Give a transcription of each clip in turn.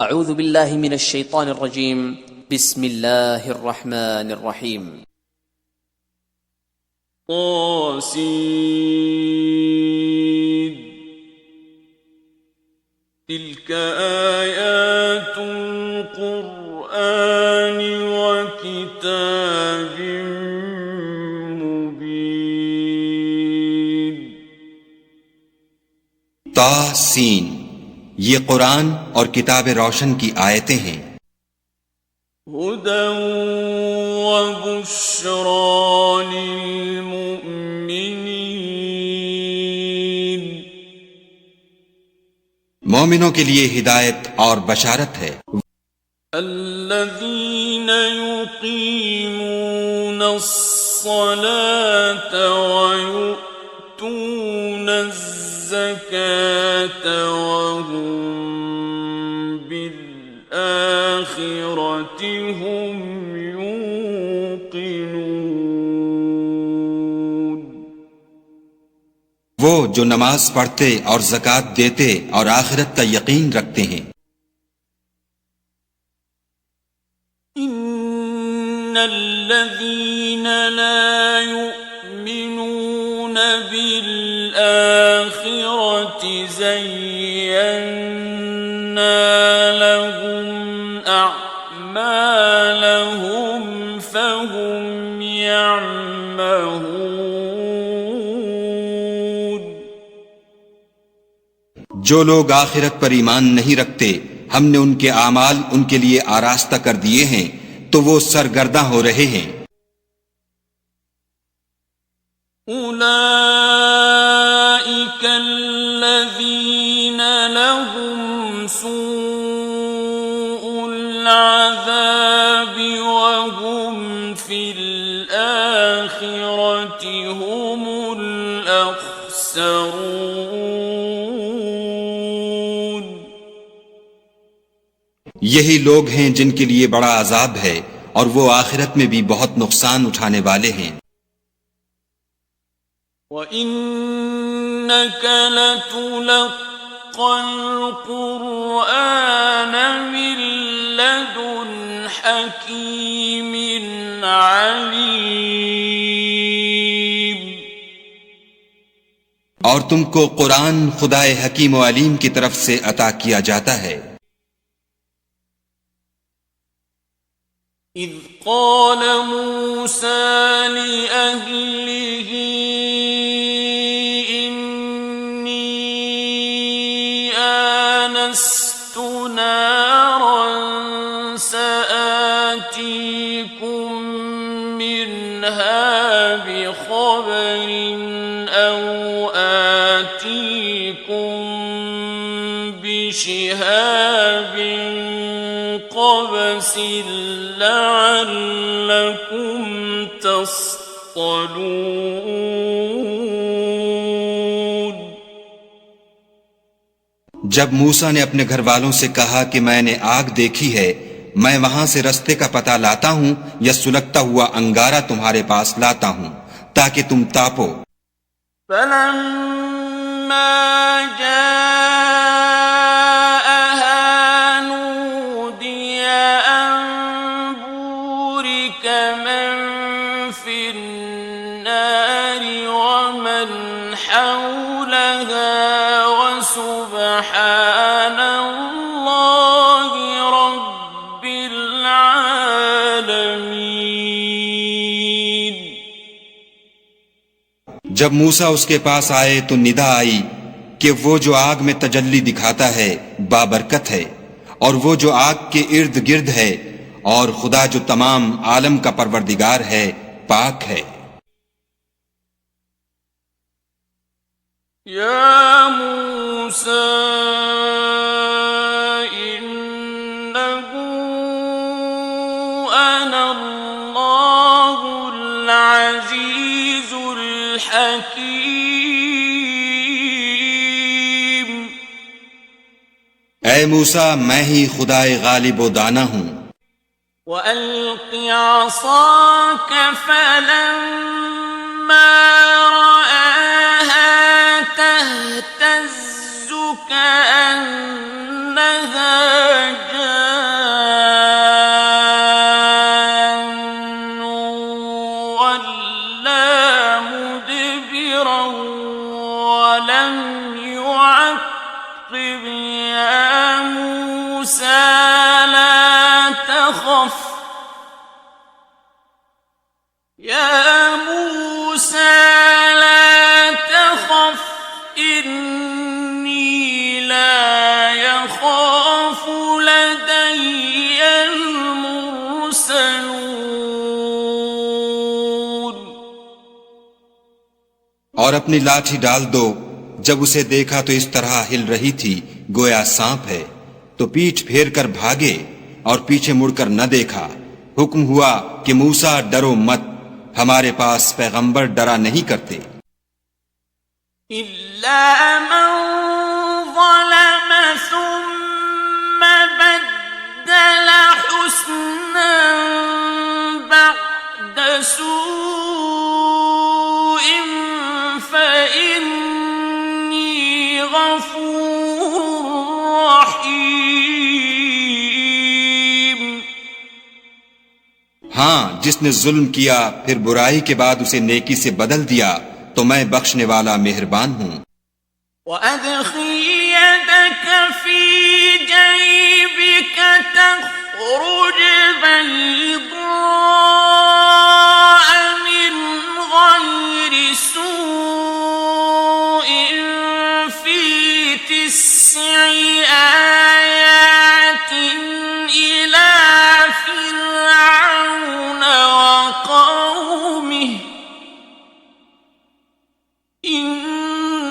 اعوذ باللہ من الشیطان الرجیم بسم اللہ الرحمن الرحیم طاسين تلك آيات القرآن وكتاب مبين. طاسین، یہ قرآن اور کتاب روشن کی آیتیں ہیں. هدى وبشرى للمؤمنين. مومنوں کے لیے ہدایت اور بشارت ہے. الذين يقيمون الصلاة ويؤتون الزكاة وهم بالآخرة هم يوقنون. وہ جو نماز پڑھتے اور زکوٰۃ دیتے اور آخرت کا یقین رکھتے ہیں. ان الذين لا يؤمنون بالآخرة زينا لهم أعمالهم فهم يعمهون. جو لوگ آخرت پر ایمان نہیں رکھتے ہم نے ان کے اعمال ان کے لیے آراستہ کر دیے ہیں تو وہ سرگرداں ہو رہے ہیں. أولئك الذين لهم سوء العذاب وهم في الآخرة هم الأخسرون. یہی لوگ ہیں جن کے لیے بڑا عذاب ہے اور وہ آخرت میں بھی بہت نقصان اٹھانے والے ہیں. وَإِنَّكَ لَتُلَقَّى الْقُرْآنَ مِن لَّدُنْ حَكِيمٍ عَلِيمٍ. اور تم کو قرآن خدائے حکیم و علیم کی طرف سے عطا کیا جاتا ہے. اذ قال موسى لأهله إني آنست نارا سآتيكم منها بخبر أو آتيكم بشهاب قبس لعلكم تصطلون. جب موسیٰ نے اپنے گھر والوں سے کہا کہ میں نے آگ دیکھی ہے، میں وہاں سے رستے کا پتہ لاتا ہوں یا سلگتا ہوا انگارہ تمہارے پاس لاتا ہوں تاکہ تم تاپو. فلما سبحان اللہ رب العالمین. جب موسیٰ اس کے پاس آئے تو ندا آئی کہ وہ جو آگ میں تجلی دکھاتا ہے بابرکت ہے، اور وہ جو آگ کے ارد گرد ہے، اور خدا جو تمام عالم کا پروردگار ہے پاک ہے. یا موسیٰ انہ انا اللہ العزیز الحکیم. اے موسیٰ میں ہی خدائے غالب و دانا ہوں. وَأَلْقِ عَصَاكَ فَلَمَّا رَآهَا تَهْتَزُّ كَأَنَّهَا تخف يا موسى لا تخف إني لا يخاف لدي المرسلون. اور اپنی لاٹھی ڈال دو. جب اسے دیکھا تو اس طرح ہل رہی تھی گویا سانپ ہے، تو پیٹھ پھیر کر بھاگے اور پیچھے مڑ کر نہ دیکھا. حکم ہوا کہ موسیٰ ڈرو مت، ہمارے پاس پیغمبر ڈرا نہیں کرتے. إلا من ظلم ثم بدل حسنا بعد سوء فإني غفور رحيم. ہاں، جس نے ظلم کیا پھر برائی کے بعد اسے نیکی سے بدل دیا تو میں بخشنے والا مہربان ہوں. وَأَدْخِلْ يَدَكَ فِي جَيْبِكَ تَخْرُجْ بَيْضَاءَ مِنْ غَيْرِ سُوءٍ فِي 9 آيَاتٍ إِلَى فِرْعَوْنَ وَقَوْمِهِ إِنَّهُمْ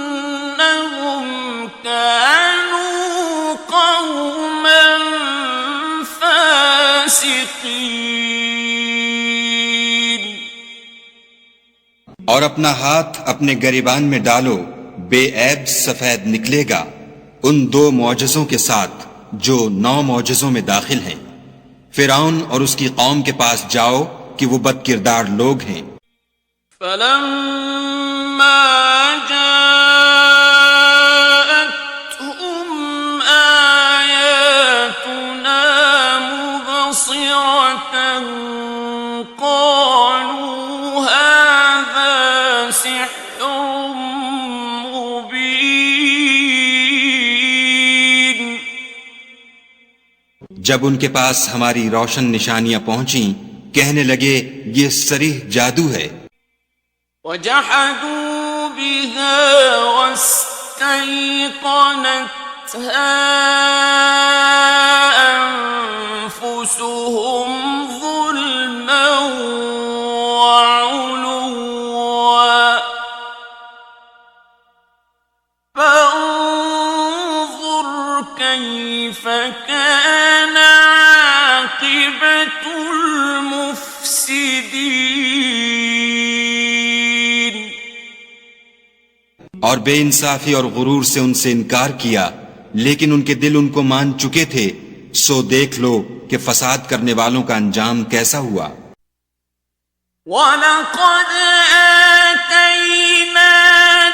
كَانُوا قَوْمًا فَاسِقِينَ. اور اپنا ہاتھ اپنے گریبان میں ڈالو، بے عیب سفید نکلے گا، ان 2 معجزوں کے ساتھ جو 9 معجزوں میں داخل ہیں. فرعون اور اس کی قوم کے پاس جاؤ کہ وہ بد کردار لوگ ہیں. فَلَمَّا جَاءَتْهُمْ آيَاتُنَا مُبْصِرَةً قَالُوا هَذَا سِحْرٌ مُبِينٌ. جب ان کے پاس ہماری روشن نشانیاں پہنچیں کہنے لگے یہ صریح جادو ہے. وَجَحَدُوا بِهَا وَاسْتَيْقَنَتْهَا أَنفُسُهُمْ ظُلْمًا وَعُلُوًّا فَانظُرْ كَيْفَ كَانَ عَاقِبَةُ الْمُفْسِدِينَ. اور بے انصافی اور غرور سے ان سے انکار کیا، لیکن ان کے دل ان کو مان چکے تھے. سو دیکھ لو کہ فساد کرنے والوں کا انجام کیسا ہوا. وَلَقَدْ آتَيْنَا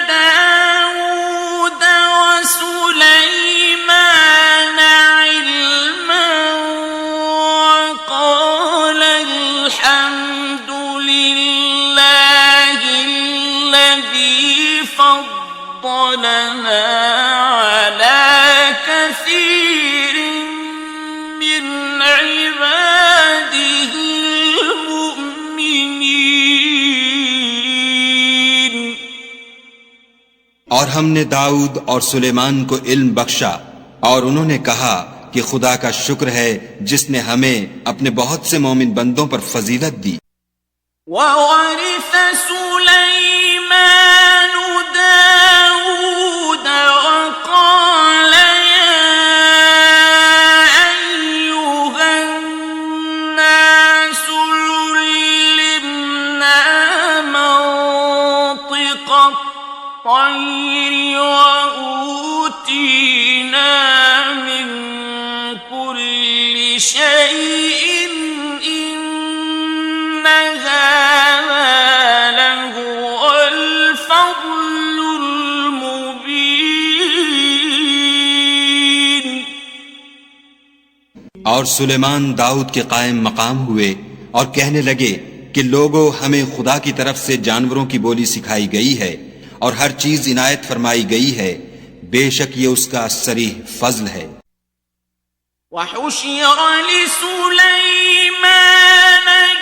دَاوُودَ وَسُلَيْمَانَ عِلْمًا وَقَالَ الْحَمْدُ لِلَّهِ الَّذِي فَضَّلَنَا عَلَى كَثِيرٍ مِّنْ عِبَادِهِ الْمُؤْمِنِينَ. اور ہم نے داؤد اور سلیمان کو علم بخشا، اور انہوں نے کہا کہ خدا کا شکر ہے جس نے ہمیں اپنے بہت سے مومن بندوں پر فضیلت دی. وَوَرِثَ سُلَيْمَانُ دَاوُودَ وَقَالَ يَا أَيُّهَا النَّاسُ عُلِّمْنَا مَنطِقَ الطَّيْرِ وَأُوتِينَا مِن كُلِّ شَيْءٍ إِنَّ هَذَا لَهُوَ الْفَضْلُ الْمُبِينُ. اور سلیمان داؤد کے قائم مقام ہوئے اور کہنے لگے کہ لوگوں، ہمیں خدا کی طرف سے جانوروں کی بولی سکھائی گئی ہے اور ہر چیز عنایت فرمائی گئی ہے، بے شک یہ اس کا صریح فضل ہے. وحشر لسليمان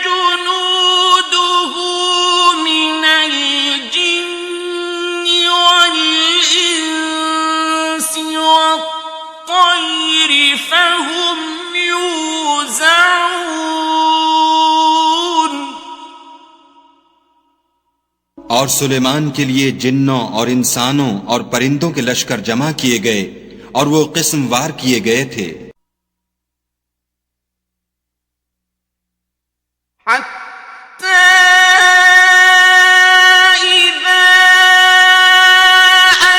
جنوده من الجن والإنس والطير فهم يوزعون. اور سلیمان کے لیے جنوں اور انسانوں اور پرندوں کے لشکر جمع کیے گئے اور وہ قسم وار کیے گئے تھے. حتى إذا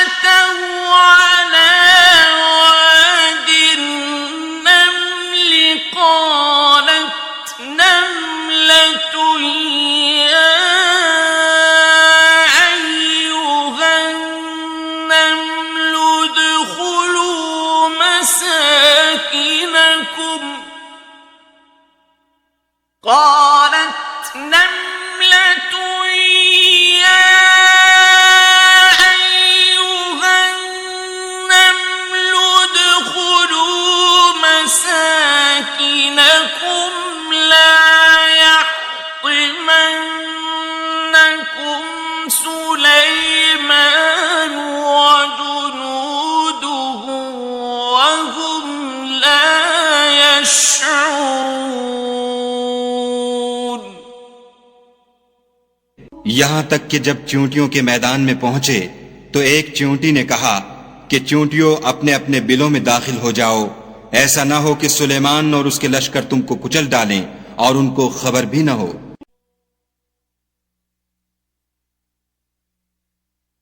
أتوا على واد النمل قالت نملة يا أيها النمل ادخلوا مساكنكم قالت نملة يا أيها النمل ادخلوا مساكنكم لا يحطمنكم سليمان وجنوده وهم لا يشعرون. یہاں تک کہ جب چیونٹیوں کے میدان میں پہنچے تو ایک چیونٹی نے کہا کہ چیونٹیوں اپنے اپنے بلوں میں داخل ہو جاؤ، ایسا نہ ہو کہ سلیمان اور اس کے لشکر تم کو کچل ڈالیں اور ان کو خبر بھی نہ ہو.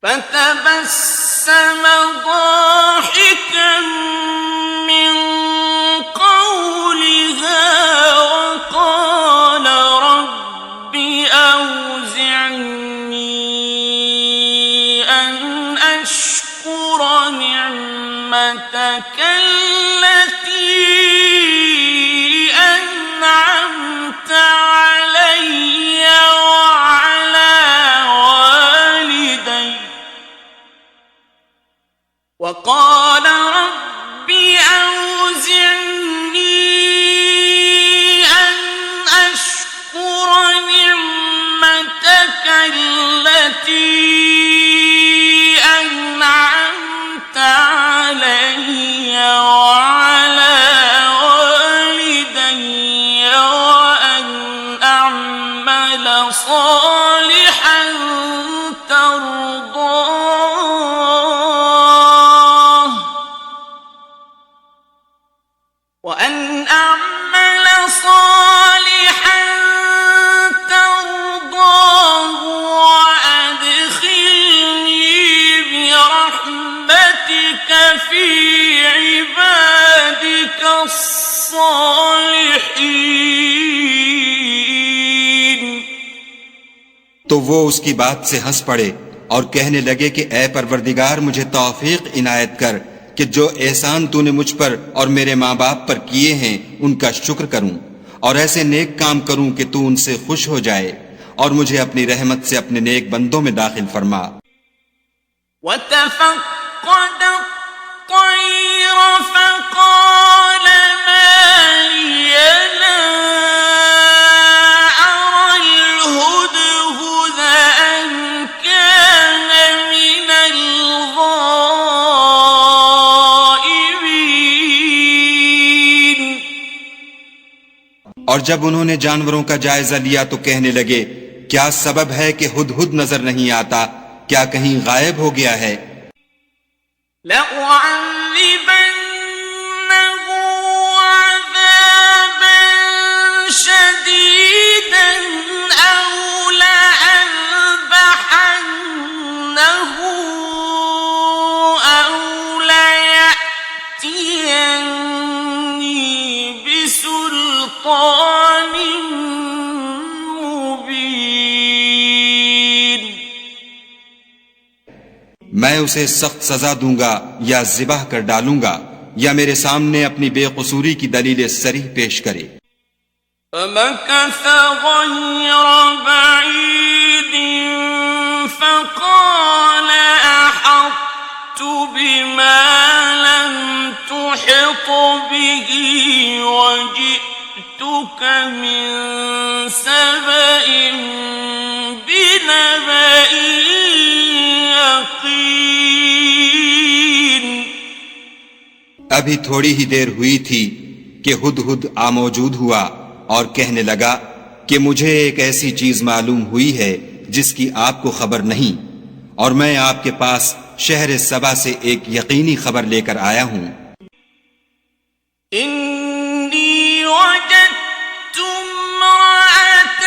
فتبسم ضاحكا من قولها وقال رب أوزعني أن أشكر نعمتك التي أنعمت علي وعلى والدي وقال رب أوزعني أن أشكر نعمتك التي أنعمت علي وعلى والدي وأن أعمل صالحا ترضاه وأن أعمل صالحا ترضاه وأدخلني برحمتك في عبادك الصالحين. تو وہ اس کی بات سے ہنس پڑے اور کہنے لگے کہ اے پروردگار مجھے توفیق عنایت کر کہ جو احسان تو نے مجھ پر اور میرے ماں باپ پر کیے ہیں ان کا شکر کروں اور ایسے نیک کام کروں کہ تو ان سے خوش ہو جائے اور مجھے اپنی رحمت سے اپنے نیک بندوں میں داخل فرما. وتفقد الطير فقال ما لي لا أرى الهدهد أم كان من الغائبين. اور جب انہوں نے جانوروں کا جائزہ لیا تو کہنے لگے کیا سبب ہے کہ ہدہد نظر نہیں آتا، کیا کہیں غائب ہو گیا ہے؟ لأعذبنه عذابا شديدا أو لأذبحنه أو ليأتيني بسلطان مبين. میں اسے سخت سزا دوں گا یا ذبح کر ڈالوں گا یا میرے سامنے اپنی بے قصوری کی دلیل صریح پیش کرے. فمكث غير بعيد فقال أحطت بما لم تحط تحط به وجئتك من سبأ بنبأ يقين. ابھی تھوڑی ہی دیر ہوئی تھی کہ ہدہد موجود ہوا اور کہنے لگا کہ مجھے ایک ایسی چیز معلوم ہوئی ہے جس کی آپ کو خبر نہیں، اور میں آپ کے پاس شہر سبا سے ایک یقینی خبر لے کر آیا ہوں. انی وجدت امرأة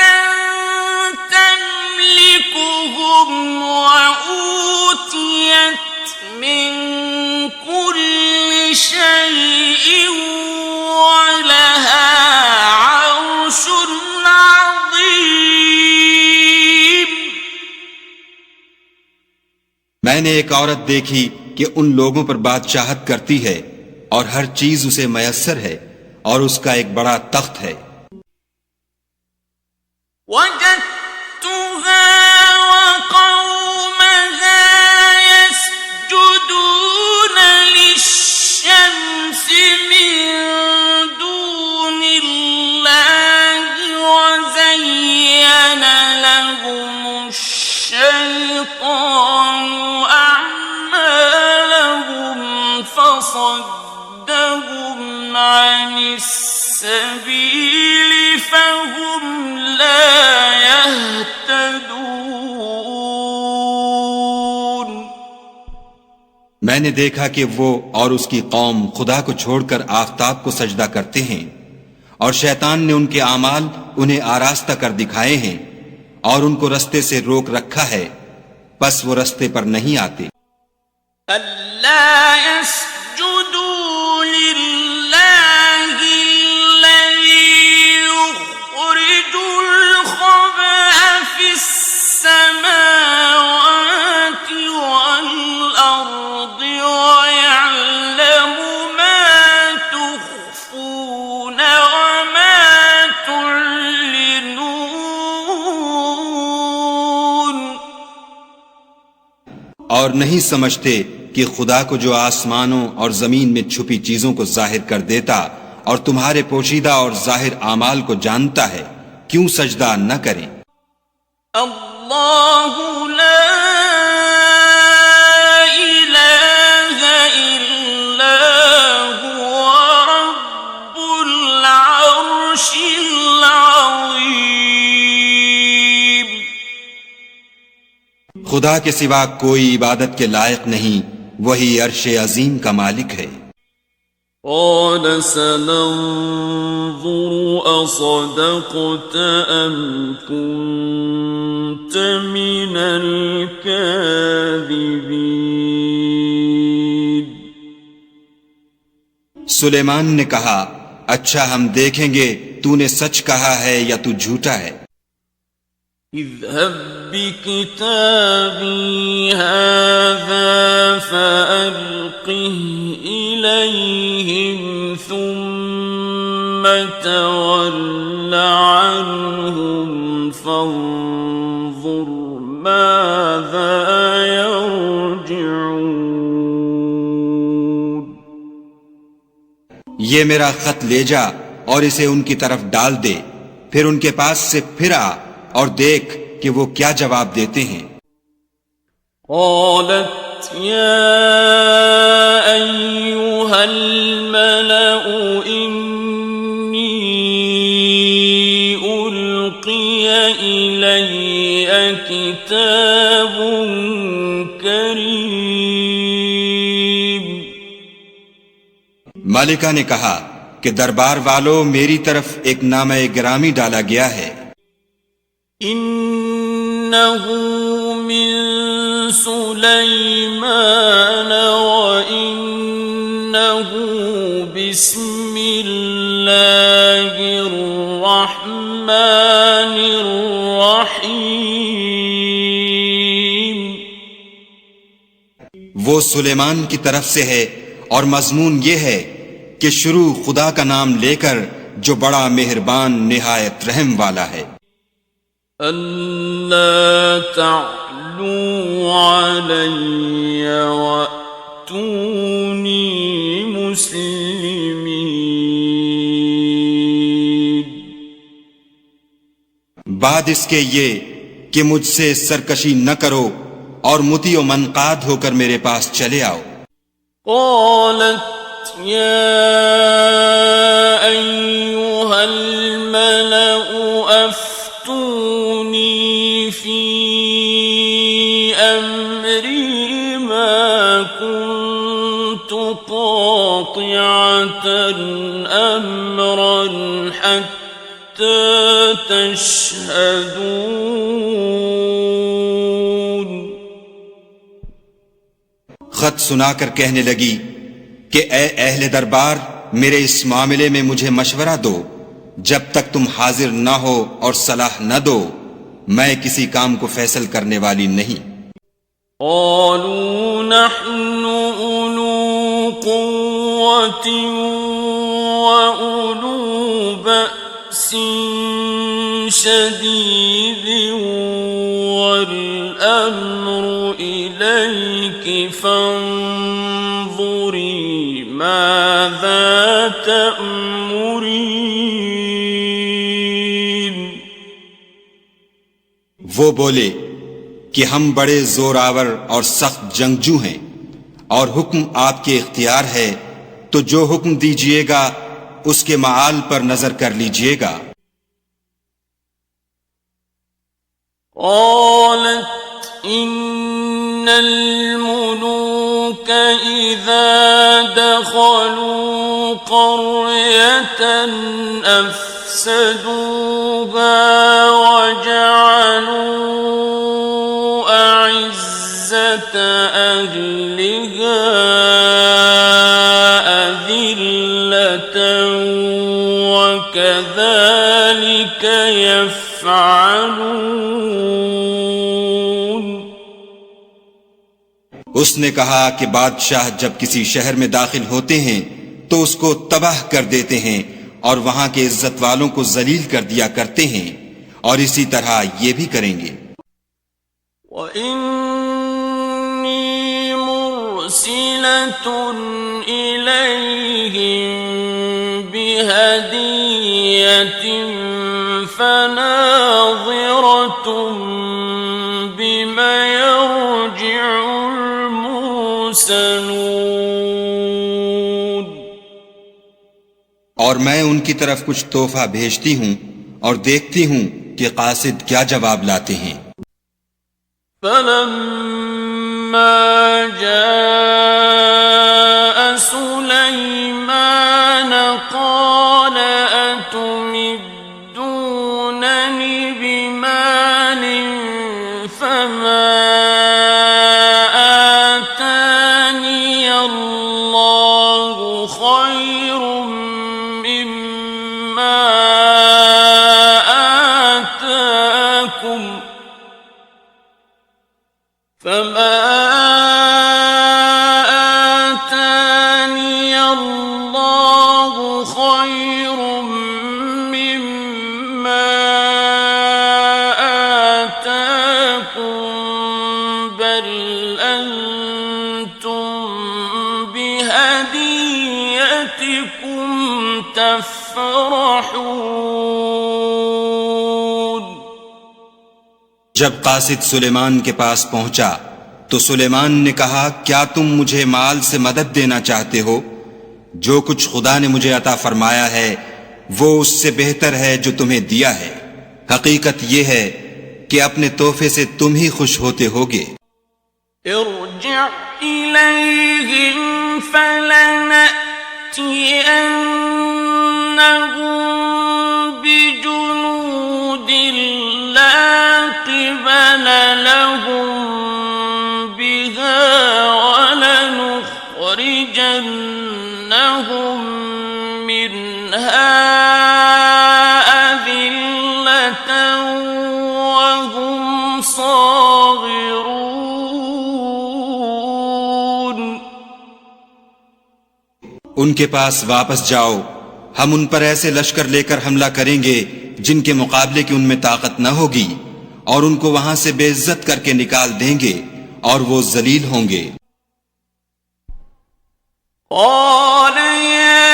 تملكهم وأوتيت من كل شيء ولها عرش عظيم. میں نے ایک عورت دیکھی کہ ان لوگوں پر بادشاہت کرتی ہے اور ہر چیز اسے میسر ہے اور اس کا ایک بڑا تخت ہے. وجدتها وقومها يسجدون للشمس من دون الله وزين لهم الشيطان أعمالهم فصدهم عن السبيل فهم لا يهتدون. میں نے دیکھا کہ وہ اور اس کی قوم خدا کو چھوڑ کر آفتاب کو سجدہ کرتے ہیں، اور شیطان نے ان کے اعمال انہیں آراستہ کر دکھائے ہیں اور ان کو رستے سے روک رکھا ہے، پس وہ رستے پر نہیں آتے. أَلَّا يَسْجُدُوا لِلَّهِ الَّذِي يُخْرِجُ الْخَبْءَ فِي السَّمَاوَاتِ وَالْأَرْضِ وَيَعْلَمُ مَا تُخْفُونَ وَمَا تُعْلِنُونَ. اور نہیں سمجھتے کہ خدا کو جو آسمانوں اور زمین میں چھپی چیزوں کو ظاہر کر دیتا اور تمہارے پوشیدہ اور ظاہر اعمال کو جانتا ہے، کیوں سجدہ نہ کریں؟ اللہ لا الہ الا هو رب العرش العظیم. خدا کے سوا کوئی عبادت کے لائق نہیں، وہی عرش عظیم کا مالک ہے. قال سننظر أصدقت أم كنت من الكاذبين. سلیمان نے کہا، اچھا ہم دیکھیں گے تو نے سچ کہا ہے یا تو جھوٹا ہے. اذهب بكتابي هذا فألقه إليهم ثم تول عنهم فانظر ماذا يرجعون. یہ میرا خط لے جا اور اسے ان کی طرف ڈال دے، پھر ان کے پاس سے پھر آ اور دیکھ کہ وہ کیا جواب دیتے ہیں. قالت يا أيها الملأ إني ألقي إلي كتاب كريم. ملکہ نے کہا کہ دربار والو، میری طرف ایک نامہ گرامی ڈالا گیا ہے. إنه من سليمان وإنه بسم الله الرحمن الرحيم. وہ سلیمان کی طرف سے ہے اور مضمون یہ ہے کہ شروع خدا کا نام لے کر جو بڑا مہربان نہایت رحم والا ہے. أَلَّا تَعْلُوا عَلَيَّ وَأْتُونِي مسلمين بعد اس کے یہ کہ مجھ سے سرکشی نہ کرو اور مطیع و منقاد ہو کر میرے پاس چلے آؤ. قالت يا أيها الملأ أفتوني في أمري ما كنت قاطعة أمرا حتى تشهدون. خط سنا کر کہنے لگی کہ اے اہل دربار میرے اس معاملے میں مجھے مشورہ دو، جب تک تم حاضر نہ ہو اور صلاح نہ دو میں کسی کام کو فیصل کرنے والی نہیں. قالوا نحن أولو قوة وأولو بأس شديد والأمر إليك فانظري ماذا تأمرين. وہ بولے کہ ہم بڑے زور آور اور سخت جنگجو ہیں اور حکم آپ کے اختیار ہے، تو جو حکم دیجئے گا اس کے معال پر نظر کر لیجئے گا. قالت إن الملوك إذا دخلوا قرية أفسدوها وجعلوا أعزة أهلها أذلة وكذلك يفعلون. اس نے کہا کہ بادشاہ جب کسی شہر میں داخل ہوتے ہیں تو اس کو تباہ کر دیتے ہیں اور وہاں کے عزت والوں کو ذلیل کر دیا کرتے ہیں، اور اسی طرح یہ بھی کریں گے. وَإِنِّي مُرْسِلَةٌ إِلَيْهِمْ بِهَدِيَّةٍ فَنَاظِرَةٌ بِمَ يَرْجِعُ الْمُرْسَلُونَ. اور میں ان کی طرف کچھ تحفہ بھیجتی ہوں اور دیکھتی ہوں کہ قاصد کیا جواب لاتے ہیں. فَلَمَّا جَاءَ سُلَيْمَانَ قَالَ أَتُمِدُّونَنِ بِمَالٍ فَمَا آتَانِيَ اللَّهُ خَيْرٌ مِّمَّا آتَاكُمْ فما آتاني الله خير مما آتاكم بل أنتم بهديتكم تفرحون. جب قاصد سلیمان کے پاس پہنچا تو سلیمان نے کہا کیا تم مجھے مال سے مدد دینا چاہتے ہو؟ جو کچھ خدا نے مجھے عطا فرمایا ہے وہ اس سے بہتر ہے جو تمہیں دیا ہے. حقیقت یہ ہے کہ اپنے تحفے سے تم ہی خوش ہوتے ہوگے. ارجع إليهم فلنأتينهم بجنود لا قبل لهم بها ولنخرجنهم منها أذلة وهم صاغرون. ان کے پاس واپس جاؤ، ہم ان پر ایسے لشکر لے کر حملہ کریں گے جن کے مقابلے کی ان میں طاقت نہ ہوگی، اور ان کو وہاں سے بے عزت کر کے نکال دیں گے اور وہ ذلیل ہوں گے. قال يا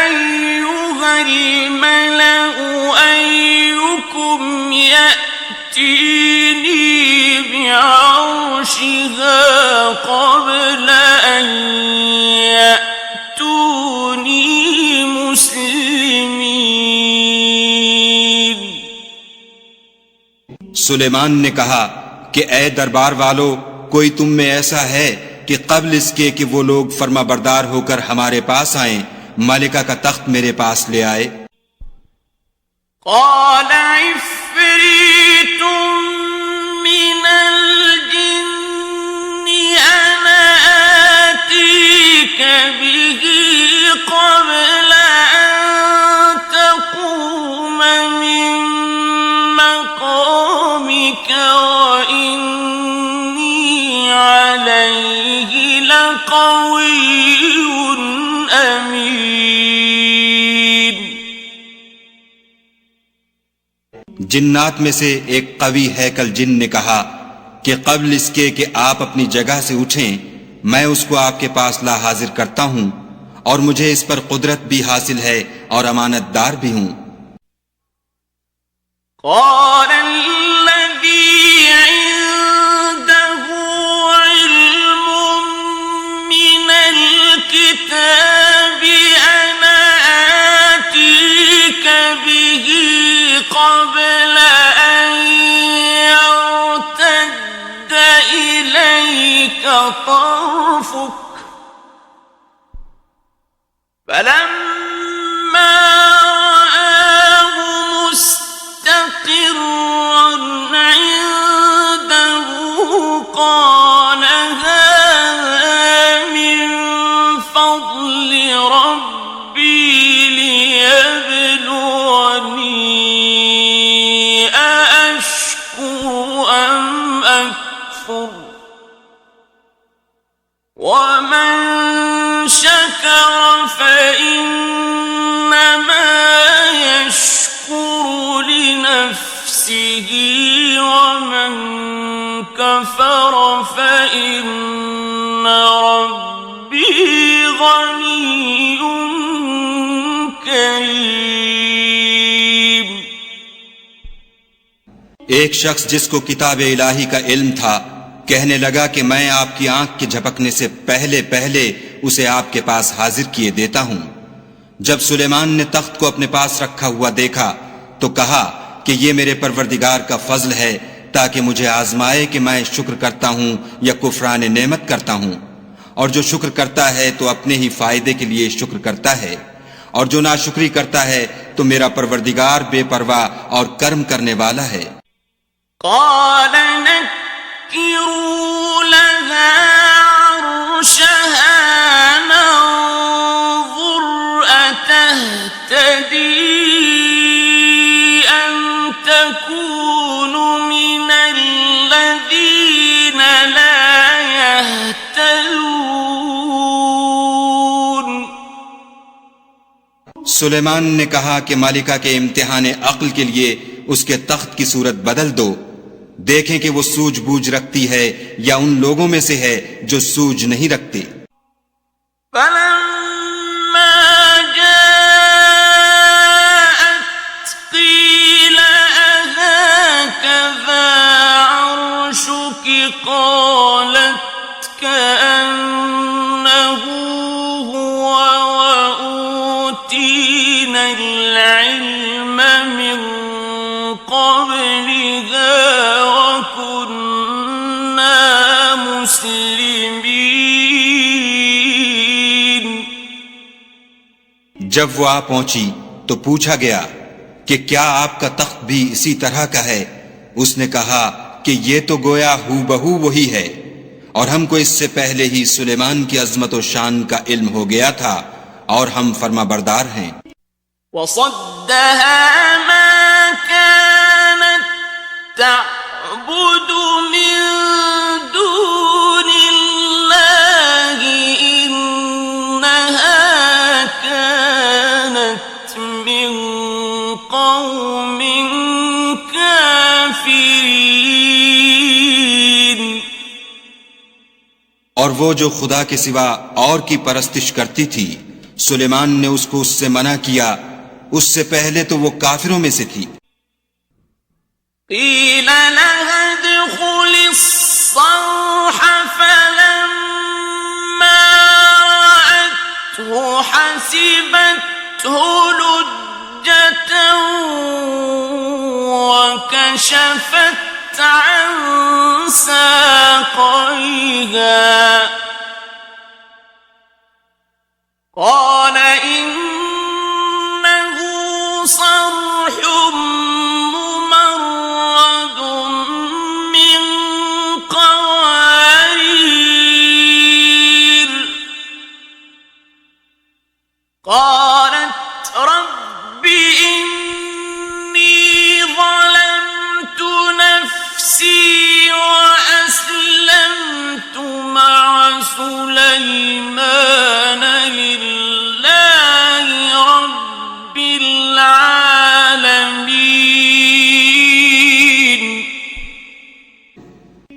أيها الملأ أيكم يأتيني بعرشها قبل أن يأتوني مسلمين. سلیمان نے کہا کہ اے دربار والو، کوئی تم میں ایسا ہے کہ قبل اس کے کہ وہ لوگ فرما بردار ہو کر ہمارے پاس آئیں ملکہ کا تخت میرے پاس لے آئے؟ قال عفريت من الجن أنا آتيك به قبل أن تقوم من مقامك وإني عليه لقوي أمين. جنات میں سے ایک قوی ہیکل جن نے کہا کہ قبل اس کے کہ آپ اپنی جگہ سے اٹھیں میں اس کو آپ کے پاس لا حاضر کرتا ہوں، اور مجھے اس پر قدرت بھی حاصل ہے اور امانت دار بھی ہوں. قال الذي عنده علم من الكتاب أنا آتيك به قبل أن يرتد إليك طرفك فلما رآه مستقرا عنده قال هذا من فضل ربي ليبلوني أأشكر أم أكفر ومن شكر فإنما يشكر لنفسه ومن كفر فإن ربي غني كريم. ایک شخص جس کو کتاب الہی کا علم تھا کہنے لگا کہ میں آپ کی آنکھ کے جھپکنے سے پہلے اسے آپ کے پاس حاضر کیے دیتا ہوں. جب سلیمان نے تخت کو اپنے پاس رکھا ہوا دیکھا تو کہا کہ یہ میرے پروردگار کا فضل ہے تاکہ مجھے آزمائے کہ میں شکر کرتا ہوں یا کفران نعمت کرتا ہوں، اور جو شکر کرتا ہے تو اپنے ہی فائدے کے لیے شکر کرتا ہے، اور جو ناشکری کرتا ہے تو میرا پروردگار بے پرواہ اور کرم کرنے والا ہے. قال نكروا لها عرشها ننظر أتهتدي أم تكون من الذين لا يهتدون. سلیمان نے کہا کہ مالکہ کے امتحان عقل کے لیے اس کے تخت کی صورت بدل دو، دیکھیں کہ وہ سوجھ بوجھ رکھتی ہے یا ان لوگوں میں سے ہے جو سوجھ نہیں رکھتے. فلما جاءت قيل أهكذا عرشك قالت كأنه هو وأوتينا العلم من قبلها وكنا مسلمين. جب وہ آ پہنچی تو پوچھا گیا کہ کیا آپ کا تخت بھی اسی طرح کا ہے؟ اس نے کہا کہ یہ تو گویا ہو بہو وہی ہے، اور ہم کو اس سے پہلے ہی سلیمان کی عظمت و شان کا علم ہو گیا تھا اور ہم فرما بردار ہیں. وصدها ما كانت تعبد من دون الله إنها كانت من قوم كافرين. اور وہ جو خدا کے سوا اور کی پرستش کرتی تھی سلیمان نے اس کو اس سے منع کیا، اس سے پہلے تو وہ کافروں میں سے تھی۔ قیل لها ادخل الصرح فلما رأته حسبته لجة وكشفت عن ساقيها قال إنه صرح ممرد من قوارير قالت رب إني ظلمت نفسي وأسلمت مع سليمان لله رب العالمين۔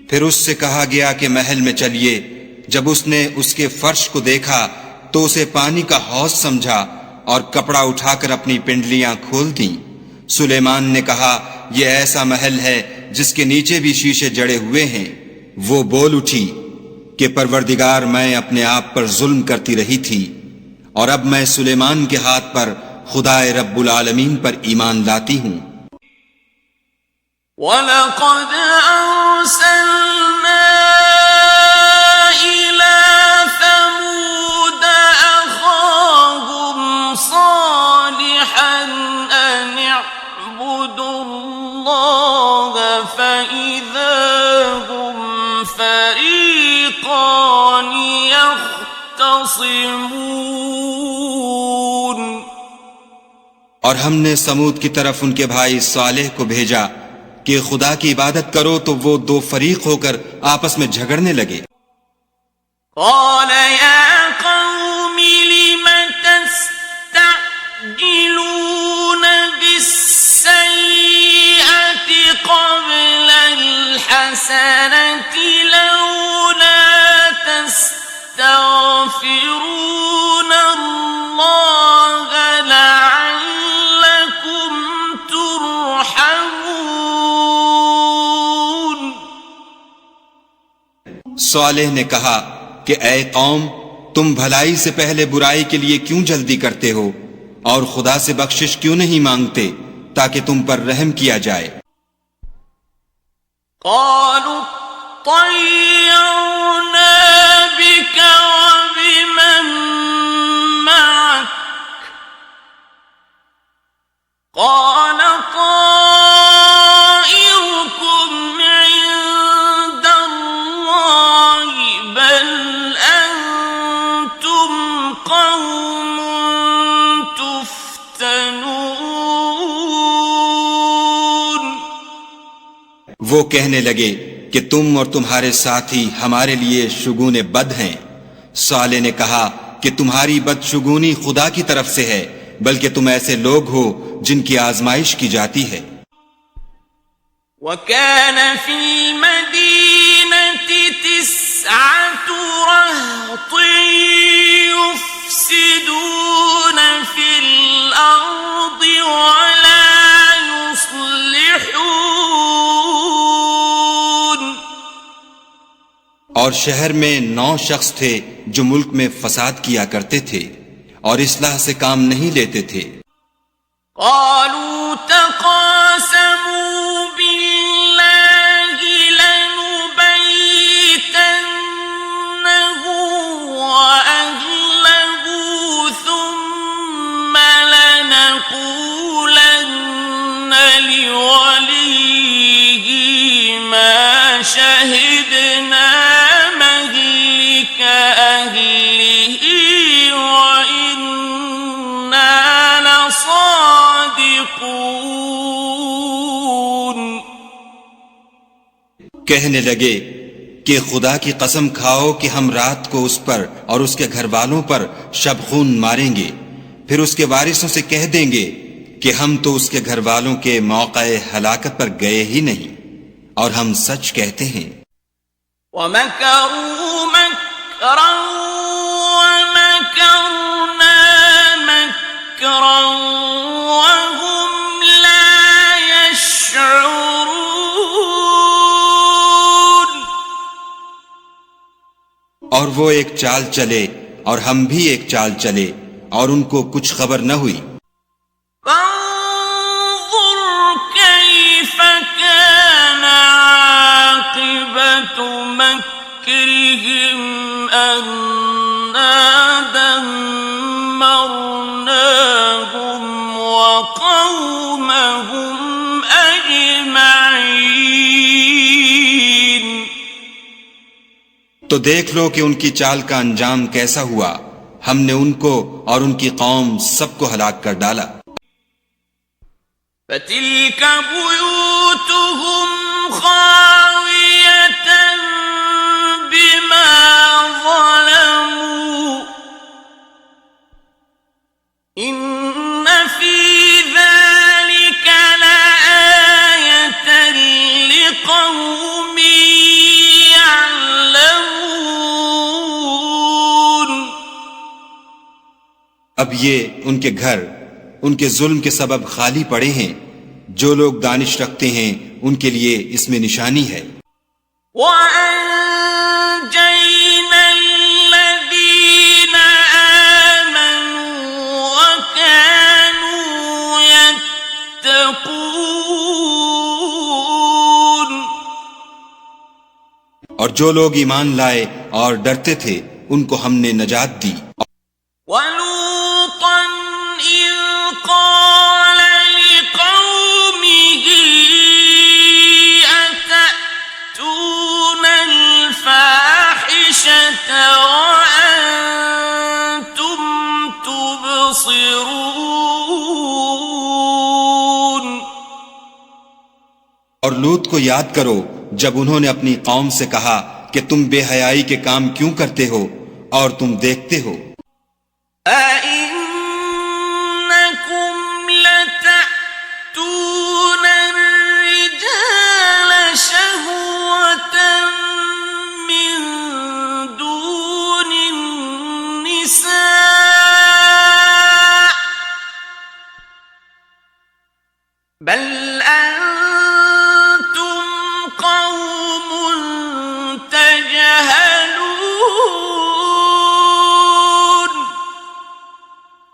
پھر اس سے کہا گیا کہ محل میں چلیے۔ جب اس نے اس کے فرش کو دیکھا تو اسے پانی کا حوض سمجھا اور کپڑا اٹھا کر اپنی پنڈلیاں کھول دیں۔ سلیمان نے کہا یہ ایسا محل ہے جس کے نیچے بھی شیشے جڑے ہوئے ہیں۔ وہ بول اٹھی کہ پروردگار میں اپنے آپ پر ظلم کرتی رہی تھی اور اب میں سلیمان کے ہاتھ پر خدا رب العالمین پر ایمان لاتی ہوں۔ وَلَقَدْ أَرْسَلْنَا إِلَى ثَمُودَ أَخَاهُمْ صَالِحًا أَنِ اعْبُدُوا اللَّهَ فَإِذَا هُمْ فَرِيقَانِ يَخْتَصِمُونَ۔ اور ہم نے سمود کی طرف ان کے بھائی صالح کو بھیجا کہ خدا کی عبادت کرو تو وہ دو فریق ہو کر آپس میں جھگڑنے لگے۔ قال يا قوم لم تستعجلون بالسيئة قبل الحسنة لولا تستغفرون الله لعلكم ترحمون۔ صالح نے کہا کہ اے قوم تم بھلائی سے پہلے برائی کے لیے کیوں جلدی کرتے ہو اور خدا سے بخشش کیوں نہیں مانگتے تاکہ تم پر رحم کیا جائے۔ قالوا طيرنا بك وبمن معك قال طائركم عند الله بل أنتم قوم تفتنون۔ وہ کہنے لگے کہ تم اور تمہارے ساتھی ہمارے لیے شگون بد ہیں۔ صالح نے کہا کہ تمہاری بدشگونی خدا کی طرف سے ہے، بلکہ تم ایسے لوگ ہو جن کی آزمائش کی جاتی ہے۔ وَكَانَ فِي الْمَدِينَةِ 9 رَهْطٍ يُفْسِدُونَ فِي الْأَرْضِ وَلَا يُصْلِحُونَ۔ اور شہر میں 9 شخص تھے جو ملک میں فساد کیا کرتے تھے اور اصلاح سے کام نہیں لیتے تھے۔ قالوا تقاسموا بالله لنبيتنه وأهله ثم لنقولن لوليه ما شهدنا مهلك أهله وإنا لصادقون۔ کہنے لگے کہ خدا کی قسم کھاؤ کہ ہم رات کو اس پر اور اس کے گھر والوں پر شب خون ماریں گے، پھر اس کے وارثوں سے کہہ دیں گے کہ ہم تو اس کے گھر والوں کے موقع ہلاکت پر گئے ہی نہیں اور ہم سچ کہتے ہیں۔ وَمَكَرُوا مَكْرًا مكرا ومكرنا مكرا وهم لا يشعرون. اور وہ ایک چال چلے اور ہم بھی ایک چال چلے اور ان کو کچھ خبر نہ ہوئی. فانظر كيف كان عاقبة مكرهم أنا دمرناهم وقومهم أجمعين. تو دیکھ لو کہ ان کی چال کا انجام کیسا ہوا. ہم نے ان کو اور ان کی قوم سب کو ہلاک کر ڈالا. فَتِلْكَ بُيُوتُهُمْ خَاوِيَةً بِمَا ظَلَمُوا إِنَّ فِي ذَلِكَ لَآيَةً لِقَوْمٍ يَعْلَمُونَ. اب یہ ان کے گھر ان کے ظلم کے سبب خالی پڑے ہیں. جو لوگ دانش رکھتے ہیں ان کے لیے اس میں نشانی ہے. وَأَنجَيْنَا الَّذِينَ آمَنُوا وَكَانُوا يَتَّقُونَ. اور جو لوگ ایمان لائے اور ڈرتے تھے ان کو ہم نے نجات دی. وَلُوطًا إِذْ قَالَ لِقَوْمِهِ أَتَأْتُونَ الْفَاحِشَةَ وَأَنْتُمْ تُبْصِرُونَ. اور لوط کو یاد کرو جب انہوں نے اپنی قوم سے کہا کہ تم بے حیائی کے کام کیوں کرتے ہو اور تم دیکھتے ہو. أَإِنَّكُمْ لَتَأْتُونَ الرِّجَالَ شَهْوَةً مِّن دُونِ النِّسَاءِ بَلْ أَنْتُمْ قَوْمٌ تَجْهَلُونَ.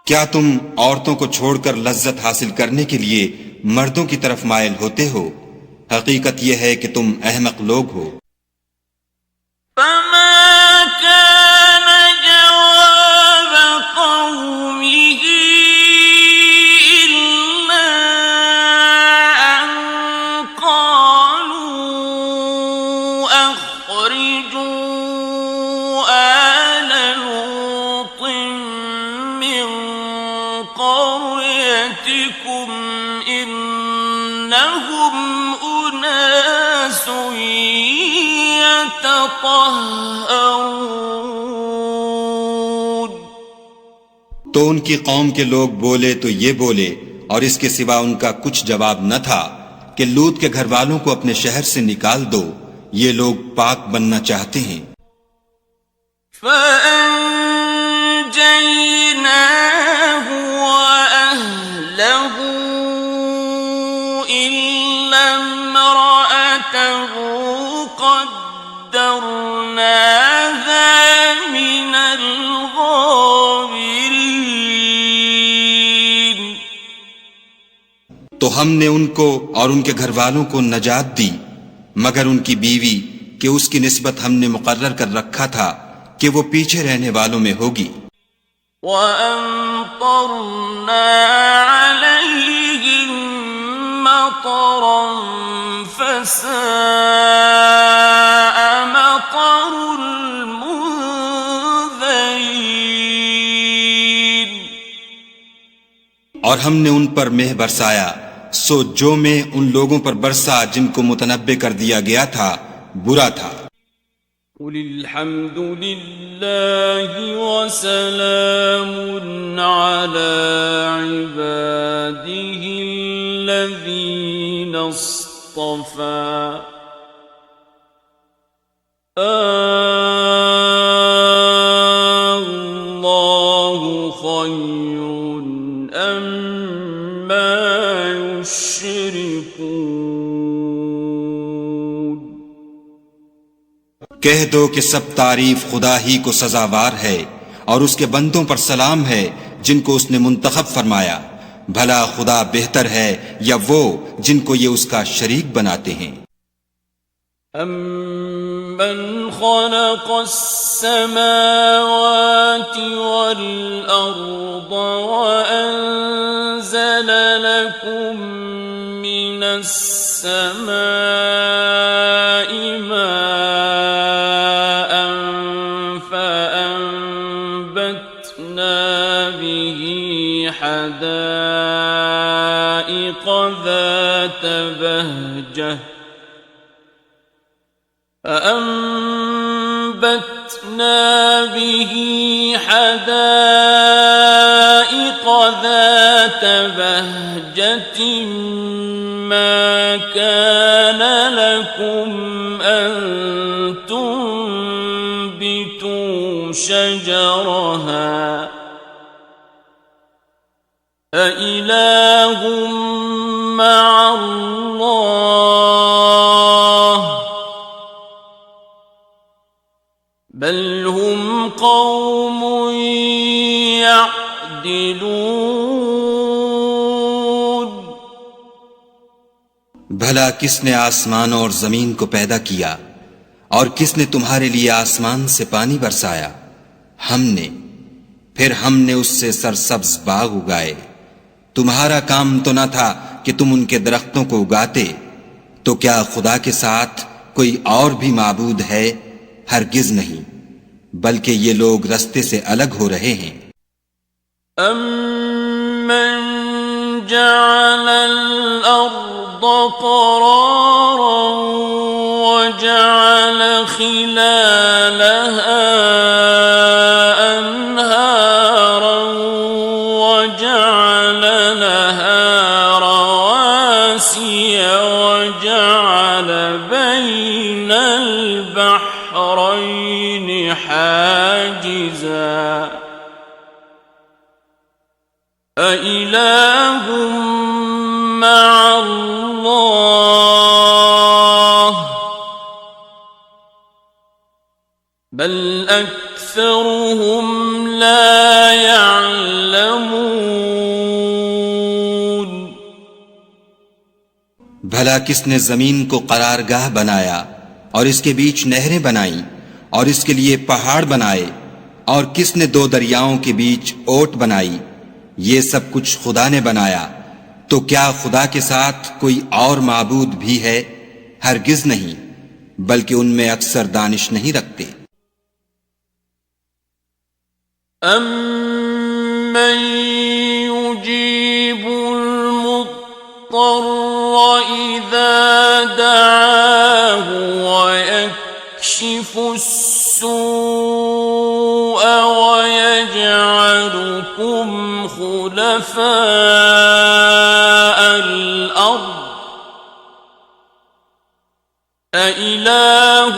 کیا تم عورتوں کو چھوڑ کر لذت حاصل کرنے کے لیے مردوں کی طرف مائل ہوتے ہو؟ حقیقت یہ ہے کہ تم احمق لوگ ہو. فما كان جواب قومه إلا أن قالوا أخرجوا آل لوط من قريتكم إنهم أناس يتطهرون. تو ان کی قوم کے لوگ بولے تو یہ بولے اور اس کے سوا ان کا کچھ جواب نہ تھا کہ لوط کے گھر والوں کو اپنے شہر سے نکال دو، یہ لوگ پاک بننا چاہتے ہیں. فَأَنجَيْنَاهُ وَأَهْلَهُ إِلَّا امْرَأَتَهُ قَدَّرْنَاهَا مِنَ الْغَابِرِينَ. تو ہم نے ان کو اور ان کے گھر والوں کو نجات دی مگر ان کی بیوی کہ اس کی نسبت ہم نے مقرر کر رکھا تھا کہ وہ پیچھے رہنے والوں میں ہوگی. وَأَمْطَرْنَا عَلَيْهِمْ مَطَرًا فَسَاءَ مَطَرُ الْمُنذَرِينَ. اور ہم نے ان پر مہ برسایا سو جو میں ان لوگوں پر برسا جن کو متنبع کر دیا گیا تھا برا تھا. قُلِ الْحَمْدُ لِلَّهِ وَسَلَامٌ عَلَى عِبَادِهِ الَّذِينَ اصْطَفَى. عما يشركون کہہ دو کہ سب تعریف خدا ہی کو سزاوار ہے اور اس کے بندوں پر سلام ہے جن کو اس نے منتخب فرمایا. بھلا خدا بہتر ہے یا وہ جن کو یہ اس کا شریک بناتے ہیں. أَمَّنْ خَلَقَ السَّمَاوَاتِ وَالْأَرْضَ وَأَنزَلَ لَكُم مِّنَ السَّمَاءِ مَاءً فَأَنبَتْنَا بِهِ حَدَائِقَ ذَاتَ بَهْجَةٍ ما كان لكم أن تنبتوا شجرها أإله مع الله بل هم قوم يعدلون. بھلا کس نے آسمانوں اور زمین کو پیدا کیا اور کس نے تمہارے لیے آسمان سے پانی برسایا؟ ہم نے. پھر ہم نے اس سے سرسبز باغ اگائے. تمہارا کام تو نہ تھا کہ تم ان کے درختوں کو اگاتے. تو کیا خدا کے ساتھ کوئی اور بھی معبود ہے؟ ہرگز نہیں، بلکہ یہ لوگ رستے سے الگ ہو رہے ہیں. أَمَّنْ جَعَلَ الْأَرْضَ قَرَارًا وَجَعَلَ خِلَالَهَا أَنْهَارًا وَجَعَلَ لَهَا رَوَاسِيَ وَجَعَلَ بَيْنَ الْبَحْرَيْنِ حَاجِزًا أَإِلَٰهٌ مَّعَ اللَّهِ بَلْ أَكْثَرُهُمْ لَا يَعْلَمُونَ. بھلا کس نے زمین کو قرارگاہ بنایا اور اس کے بیچ نہریں بنائیں اور اس کے لیے پہاڑ بنائے، اور کس نے دو دریاؤں کے بیچ اوٹ بنائی؟ یہ سب کچھ خدا نے بنایا. تو کیا خدا کے ساتھ کوئی اور معبود بھی ہے؟ ہرگز نہیں، بلکہ ان میں اکثر دانش نہیں رکھتے. أَمَّن يُجِيبُ الْمُضْطَرَّ إِذَا دَعَاهُ وَيَكْشِفُ السُّوءَ وَيَجْعَلُكُمْ خُلَفَاءَ الْأَرْضِ أَإِلَٰهٌ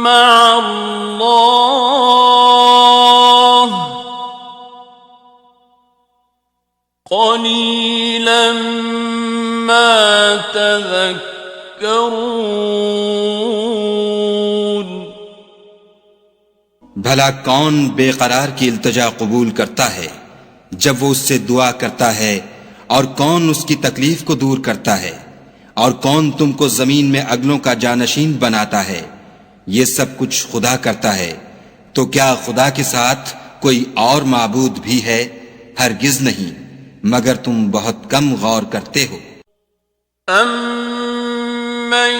مَّعَ اللَّهِ قَلِيلًا مَّا تَذَكَّرُونَ. بھلا کون بے قرار کی التجا قبول کرتا ہے جب وہ اس سے دعا کرتا ہے، اور کون اس کی تکلیف کو دور کرتا ہے، اور کون تم کو زمین میں اگلوں کا جانشین بناتا ہے؟ یہ سب کچھ خدا کرتا ہے. تو کیا خدا کے ساتھ کوئی اور معبود بھی ہے؟ ہرگز نہیں، مگر تم بہت کم غور کرتے ہو. أَمَّن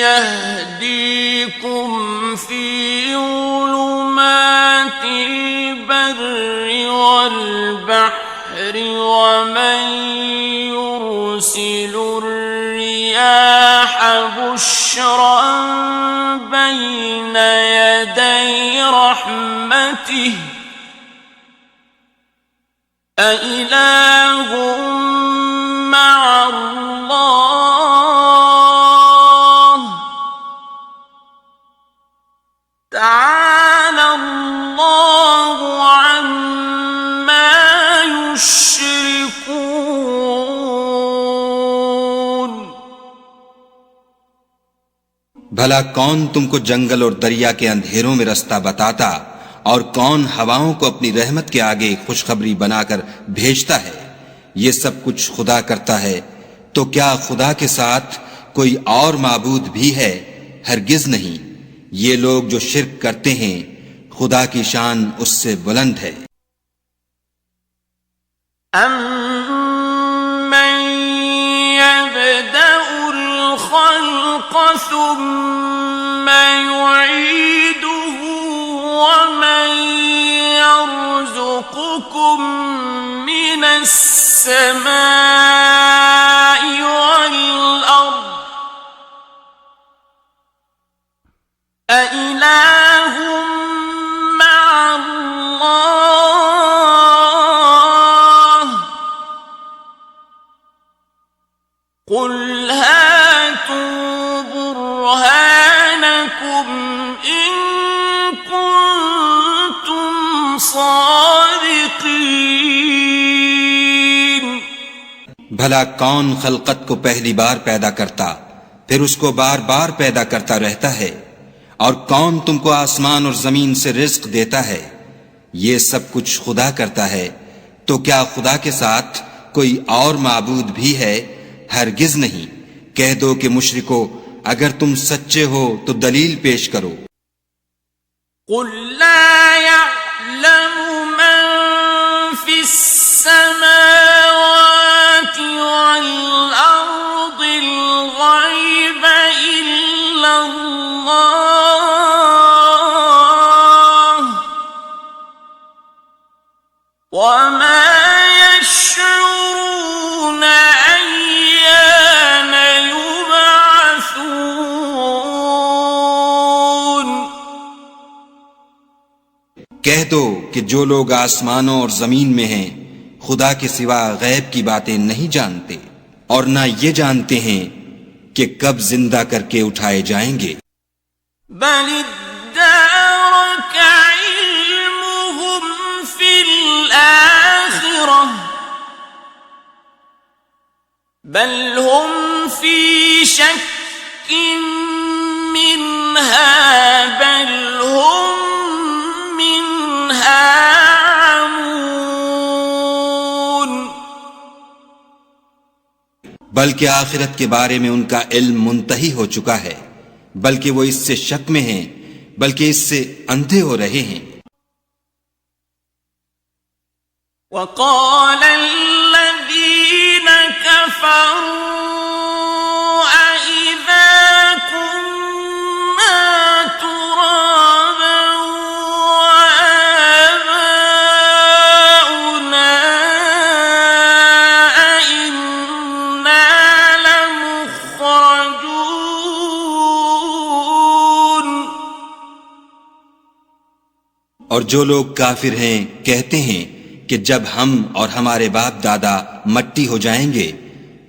يَهْدِيكُمْ فِي ظُلُمَاتِ الْبَرِّ وَالْبَحْرِ وَمَن يُرْسِلُ الرِّيَاحَ بُشْرًا بَيْنَ يَدَيْ رَحْمَتِهِ أَإِلَٰهٌ مَّعَ اللَّهِ تَعَالَى اللَّهُ عَمَّا يُشْرِكُونَ. بھلا کون تم کو جنگل اور دریا کے اندھیروں میں رستہ بتاتا، اور کون ہواؤں کو اپنی رحمت کے آگے خوشخبری بنا کر بھیجتا ہے؟ یہ سب کچھ خدا کرتا ہے، تو کیا خدا کے ساتھ کوئی اور معبود بھی ہے؟ ہرگز نہیں۔ یہ لوگ جو شرک کرتے ہیں، خدا کی شان اس سے بلند ہے۔ أَمَّن يَبْدَأُ الْخَلْقَ ثُمَّ يُعِيدُهُ وَمَن يَرْزُقُكُم مِّنَ السَّمَاءِ وَالْأَرْضِ أَإِلَٰهٌ مَّعَ اللَّهِ قُلْ هَاتُوا بُرْهَانَكُمْ إِن كُنتُمْ صَادِقِينَ۔ بھلا کون خلقت کو پہلی بار پیدا کرتا پھر اس کو بار بار پیدا کرتا رہتا ہے؟ اور کون تم کو آسمان اور زمین سے رزق دیتا ہے؟ یہ سب کچھ خدا کرتا ہے، تو کیا خدا کے ساتھ کوئی اور معبود بھی ہے؟ ہرگز نہیں۔ کہہ دو کہ مشرکو، اگر تم سچے ہو تو دلیل پیش کرو۔ قُل لَّا يَعْلَمُ مَن فِي السَّمَاوَاتِ وَالْأَرْضِ الْغَيْبَ إِلَّا اللَّهُ وَمَا يَشْعُرُونَ أَيَّانَ يُبْعَثُونَ۔ کہہ دو کہ جو لوگ آسمانوں اور زمین میں ہیں خدا کے سوا غیب کی باتیں نہیں جانتے، اور نہ یہ جانتے ہیں کہ کب زندہ کر کے اٹھائے جائیں گے۔ بل ادارك علمهم في الآخرة بل هم في شك منها بل هم منها عمون۔ بلکہ آخرت کے بارے میں ان کا علم منتہی ہو چکا ہے، بلکہ وہ اس سے شک میں ہیں، بلکہ اس سے اندھے ہو رہے ہیں۔ وقال الذين كفروا أئذا كنا ترابا وآباؤنا أئنا لمخرجون۔ اور جو لوگ کافر ہیں کہتے ہیں کہ جب ہم اور ہمارے باپ دادا مٹی ہو جائیں گے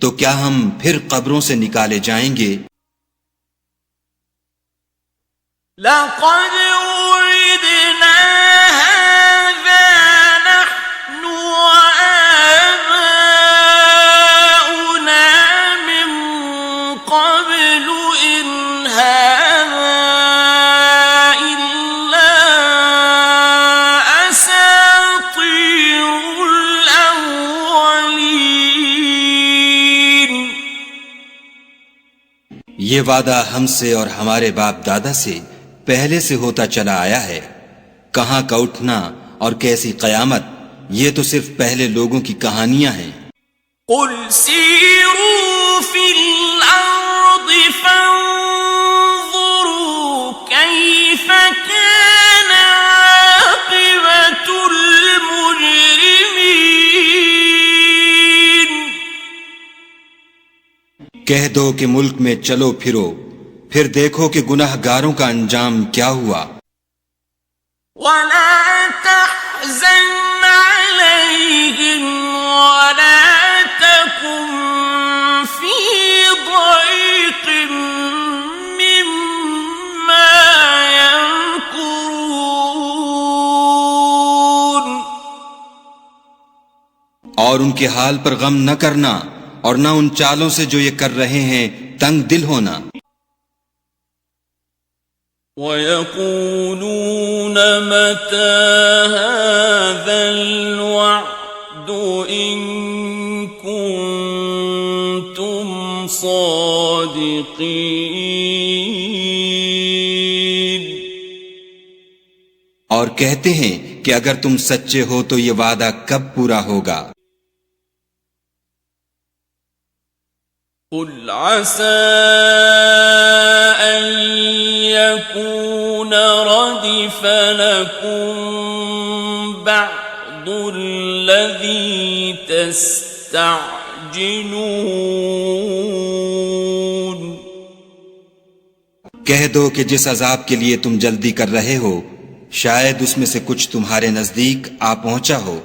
تو کیا ہم پھر قبروں سے نکالے جائیں گے؟ لقد وعدنا هذا نحن وآباؤنا من قبل إن هذا إلا أساطير الأولين۔ یہ وعدہ ہم سے اور ہمارے باپ دادا سے پہلے سے ہوتا چلا آیا ہے۔ کہاں کا اٹھنا اور کیسی قیامت، یہ تو صرف پہلے لوگوں کی کہانیاں ہیں۔ قل سیروا فی الارض فانظروا کیف کان عاقبۃ المجرمین۔ کہہ دو کہ ملک میں چلو پھرو، پھر دیکھو کہ گناہ گاروں کا انجام کیا ہوا۔ ولا تحزن عليهم ولا تكن في ضيق مما يمكرون۔ اور ان کے حال پر غم نہ کرنا، اور نہ ان چالوں سے جو یہ کر رہے ہیں تنگ دل ہونا۔ وَيَقُولُونَ مَتَى هَذَا الْوَعْدُ إِن كُنتُمْ صَادِقِينَ. اور کہتے ہیں کہ اگر تم سچے ہو تو یہ وعدہ کب پورا ہوگا؟ قُلْ عَسَىٰ أَن يَكُونَ رَدِفَ لَكُم بَعْضُ الَّذِي تَسْتَعْجِلُونَ. کہہ دو کہ جس عذاب کے لیے تم جلدی کر رہے ہو شاید اس میں سے کچھ تمہارے نزدیک آ پہنچا ہو.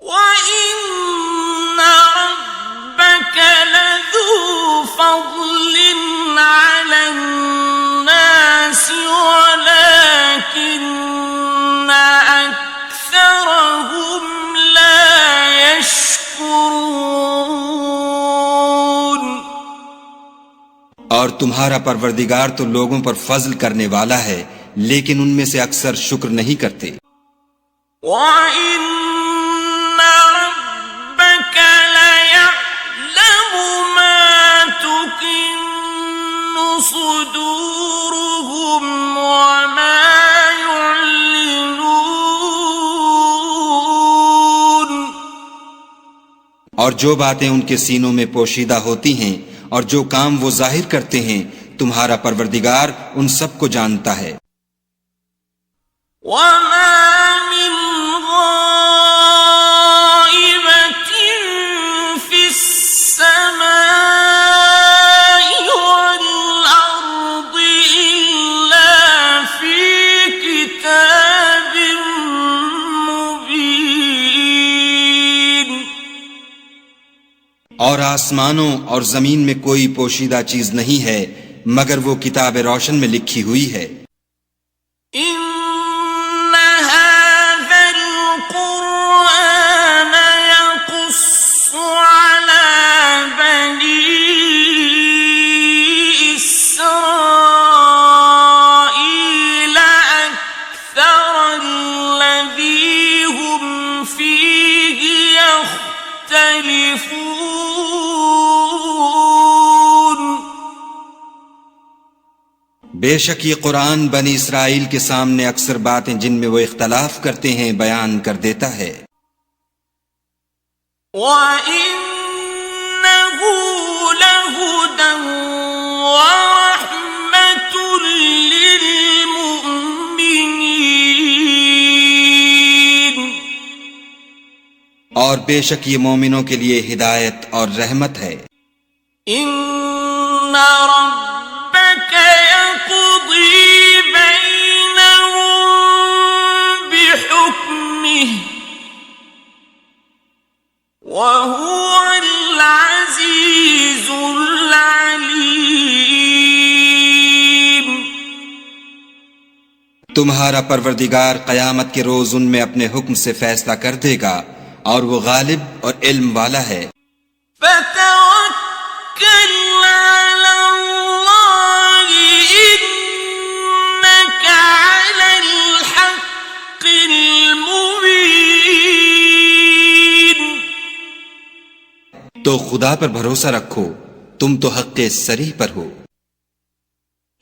وَإِنَّ رَبَّكَ لَذُو فَضْلٍ عَلَى النَّاسِ وَلَكِنَّ أَكْثَرَهُمْ لَا يَشْكُرُونَ. اور تمہارا پروردگار تو لوگوں پر فضل کرنے والا ہے لیکن ان میں سے اکثر شکر نہیں کرتے. وَإِنَّ رَبَّكَ لَيَعْلَمُ مَا تُكِنُّ صُدُورُهُمْ وَمَا يُعْلِنُونَ. اور جو باتیں ان کے سینوں میں پوشیدہ ہوتی ہیں اور جو کام وہ ظاہر کرتے ہیں تمہارا پروردگار ان سب کو جانتا ہے. وَمَا مِنْ غَائِبَةٍ فِي السَّمَاءِ وَالْأَرْضِ إِلَّا فِي كِتَابٍ مُبِينٍ. اور آسمانوں اور زمین میں کوئی پوشیدہ چیز نہیں ہے مگر وہ کتاب روشن میں لکھی ہوئی ہے. بے شک یہ قرآن بنی اسرائیل کے سامنے اکثر باتیں جن میں وہ اختلاف کرتے ہیں بیان کر دیتا ہے. وَإِنَّهُ لَهُدًى وَرَحْمَةٌ لِّلْمُؤْمِنِينَ. اور بے شک یہ مومنوں کے لیے ہدایت اور رحمت ہے. إِنَّ رَبَّكَ يَقْضِي بَيْنَهُم بِحُكْمِهِ وَهُوَ الْعَزِيزُ الْعَلِيمُ. تمہارا پروردگار قیامت کے روز ان میں اپنے حکم سے فیصلہ کر دے گا اور وہ غالب اور علم والا ہے. فَتَوَكَّلْ عَلَى اللَّهِ إِنَّكَ عَلَى الْحَقِّ الْمُبِينِ. تو خدا پر بھروسہ رکھو تم تو حق صریح پر ہو.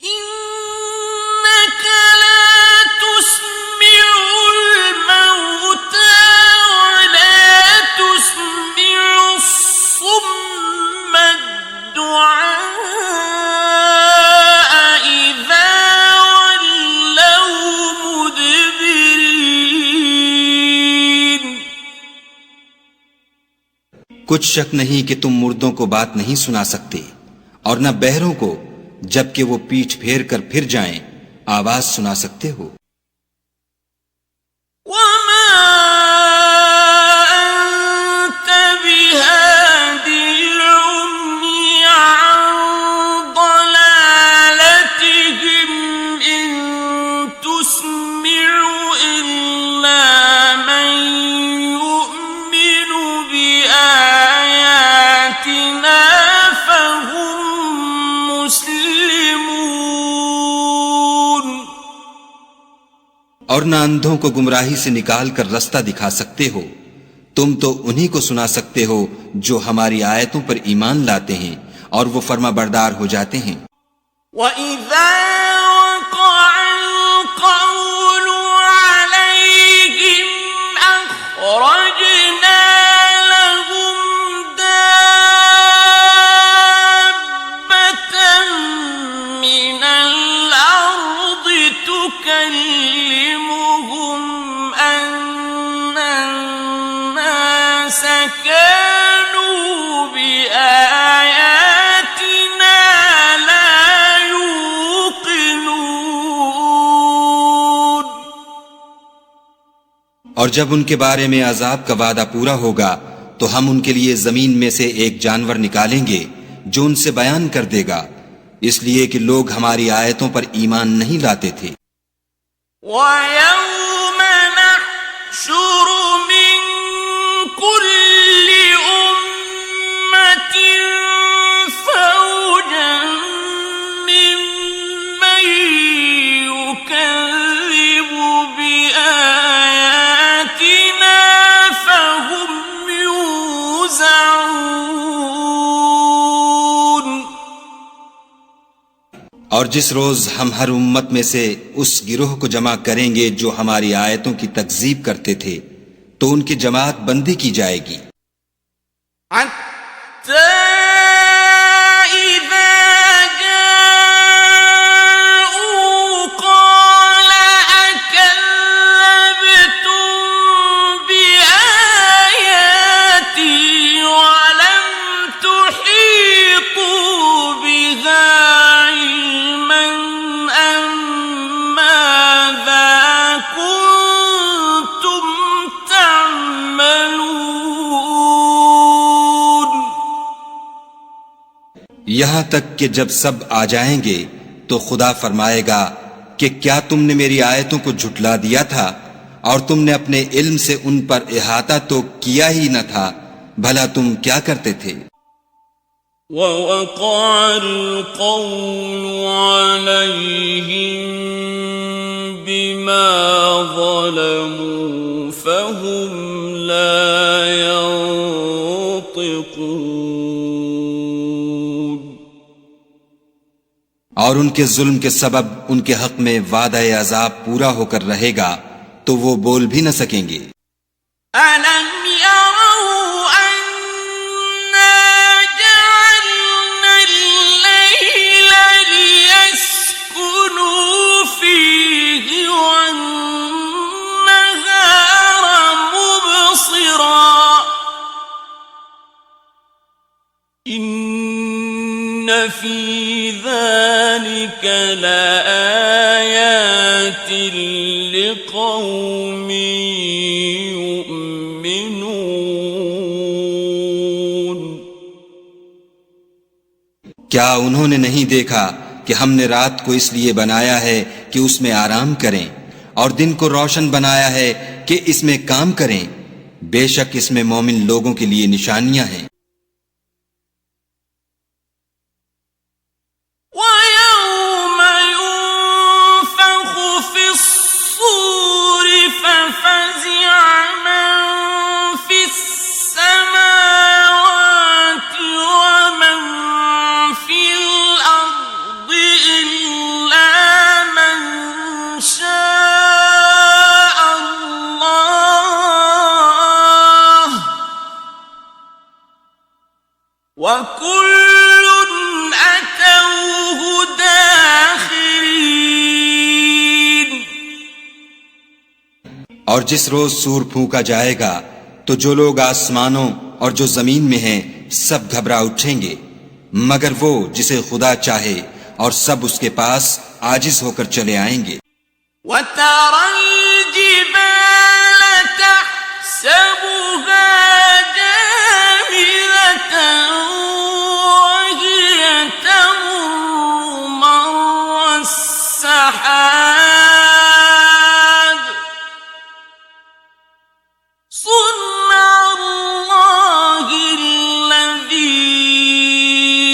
إِنَّكَ لَا تُسْمِعُ الْمَوْتَى وَلَا تُسْمِعُ الصُّمَّ الدُّعَاءَ إِذَا وَلَّوْا مُدْبِرِينَ. کچھ شک نہیں کہ تم مردوں کو بات نہیں سنا سکتے اور نہ بہروں کو جبکہ وہ پیٹھ پھیر کر پھر جائیں آواز سنا سکتے ہو. وَمَا أَنتَ بِهَادِ الْعُمْيِ عَن ضَلَالَتِهِمْ إِن تُسْمِعُ إِلَّا مَن يُؤْمِنُ بِآيَاتِنَا فَهُم مُسْلِمُونَ. اور نہ اندھوں کو گمراہی سے نکال کر رستہ دکھا سکتے ہو. تم تو انہی کو سنا سکتے ہو جو ہماری آیتوں پر ایمان لاتے ہیں اور وہ فرما بردار ہو جاتے ہیں. وَإِذَا وَقَعَ الْقَوْلُ عَلَيْهِمْ أَخْرَجْنَا لَهُمْ دَابَّةً مِّنَ الْأَرْضِ تُكَلِّمُهُمْ أَنَّ النَّاسَ كَانُوا بِآيَاتِنَا لَا يُوقِنُونَ. اور جب ان کے بارے میں عذاب کا وعدہ پورا ہوگا تو ہم ان کے لیے زمین میں سے ایک جانور نکالیں گے جو ان سے بیان کر دے گا، اس لیے کہ لوگ ہماری آیتوں پر ایمان نہیں لاتے تھے. وَيَوْمَ نَحْشُرُ مِن كُلِّ أُمَّةٍ فَوْجًا مِّمَّن يُكَذِّبُ بِآيَاتِنَا فَهُمْ يُوزَعُونَ. اور جس روز ہم ہر امت میں سے اس گروہ کو جمع کریں گے جو ہماری آیتوں کی تکذیب کرتے تھے تو ان کی جماعت بندی کی جائے گی. حَتَّى إِذَا جَاءُوا قَالَ أَكَذَّبْتُم بِآيَاتِي وَلَمْ تُحِيطُوا بِهَا عِلْمًا أَم مَّاذَا كُنتُمْ تَعْمَلُونَ. یہاں تک کہ جب سب آ جائیں گے تو خدا فرمائے گا کہ کیا تم نے میری آیتوں کو جھٹلا دیا تھا اور تم نے اپنے علم سے ان پر احاطہ تو کیا ہی نہ تھا، بھلا تم کیا کرتے تھے؟ وَوَقَعَ الْقَوْلُ عَلَيْهِمْ بِمَا ظَلَمُوا فَهُمْ لَا يَنطِقُونَ. اور ان کے ظلم کے سبب ان کے حق میں وعدہ عذاب پورا ہو کر رہے گا تو وہ بول بھی نہ سکیں گے. أَلَمْ يَرَوْا أَنَّا جَعَلْنَا اللَّيْلَ لِيَسْكُنُوا فِيهِ وَالنَّهَارَ مُبْصِرًا إِنَّ فِي ذَلِكَ لَآيَاتٍ لِقَوْمٍ يُؤْمِنُونَ. کیا انہوں نے نہیں دیکھا کہ ہم نے رات کو اس لیے بنایا ہے کہ اس میں آرام کریں اور دن کو روشن بنایا ہے کہ اس میں کام کریں؟ بے شک اس میں مومن لوگوں کے لیے نشانیاں ہیں. وَيَوْمَ يُنفَخُ فِي الصُّورِ فَفَزِعَ مَن فِي السَّمَاوَاتِ وَمَن فِي الْأَرْضِ إِلَّا مَن شَاءَ اللَّهُ وَكُلٌّ أَتَوْهُ دَاخِرِينَ. اور جس روز سور پھونکا جائے گا تو جو لوگ آسمانوں اور جو زمین میں ہیں سب گھبرا اٹھیں گے مگر وہ جسے خدا چاہے اور سب اس کے پاس عاجز ہو کر چلے آئیں گے. وَتَرَى الْجِبَالَ تَحْسَبُهَا جَامِدَةً وَهِيَ تَمُرُّ مَرَّ السَّحَابِ صُنْعَ اللَّهِ الَّذِي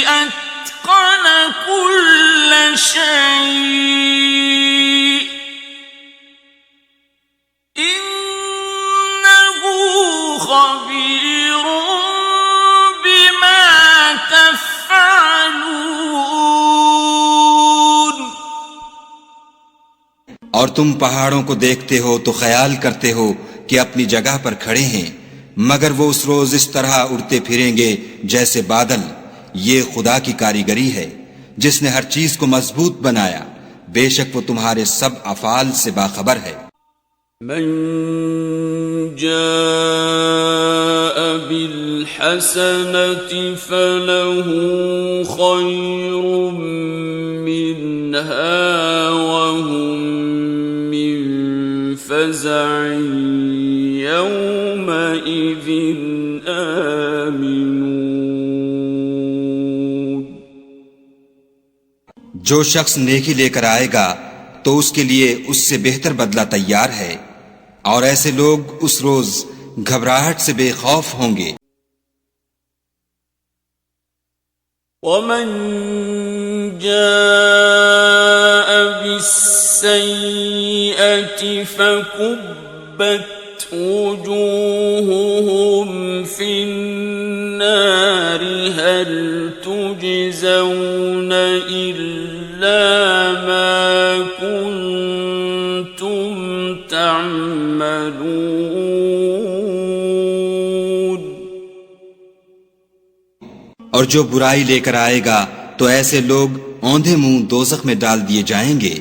أَتْقَنَ كُلَّ شَيْءٍ اور تم پہاڑوں کو دیکھتے ہو تو خیال کرتے ہو کہ اپنی جگہ پر کھڑے ہیں، مگر وہ اس روز اس طرح اڑتے پھریں گے جیسے بادل۔ یہ خدا کی کاریگری ہے جس نے ہر چیز کو مضبوط بنایا، بے شک وہ تمہارے سب افعال سے باخبر ہے۔ من جاء بالحسنة فله خير منها وهم من فزع يومئذ آمنون۔ جو شخص نیکی لے کر آئے گا تو اس کے لیے اس سے بہتر بدلہ تیار ہے، اور ایسے لوگ اس روز گھبراہٹ سے بے خوف ہوں گے۔ ومن جاء بالسيئة فكبت وجوههم في النار هل تجزون إلا ما كنتم تعملون۔ اور جو برائی لے کر آئے گا تو ایسے لوگ اوندھے منہ دوزخ میں ڈال دیے جائیں گے،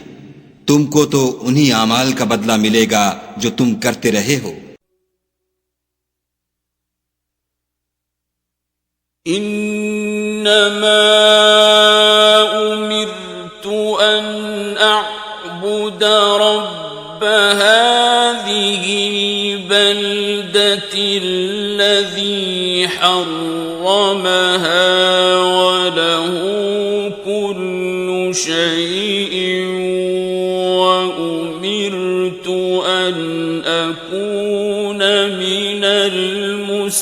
تم کو تو انہی اعمال کا بدلہ ملے گا جو تم کرتے رہے ہو۔ انما امرت ان اعبد رب هذه البلدة الذي حرمها وله كل شيء وأمرت أن أكون من المسلمين۔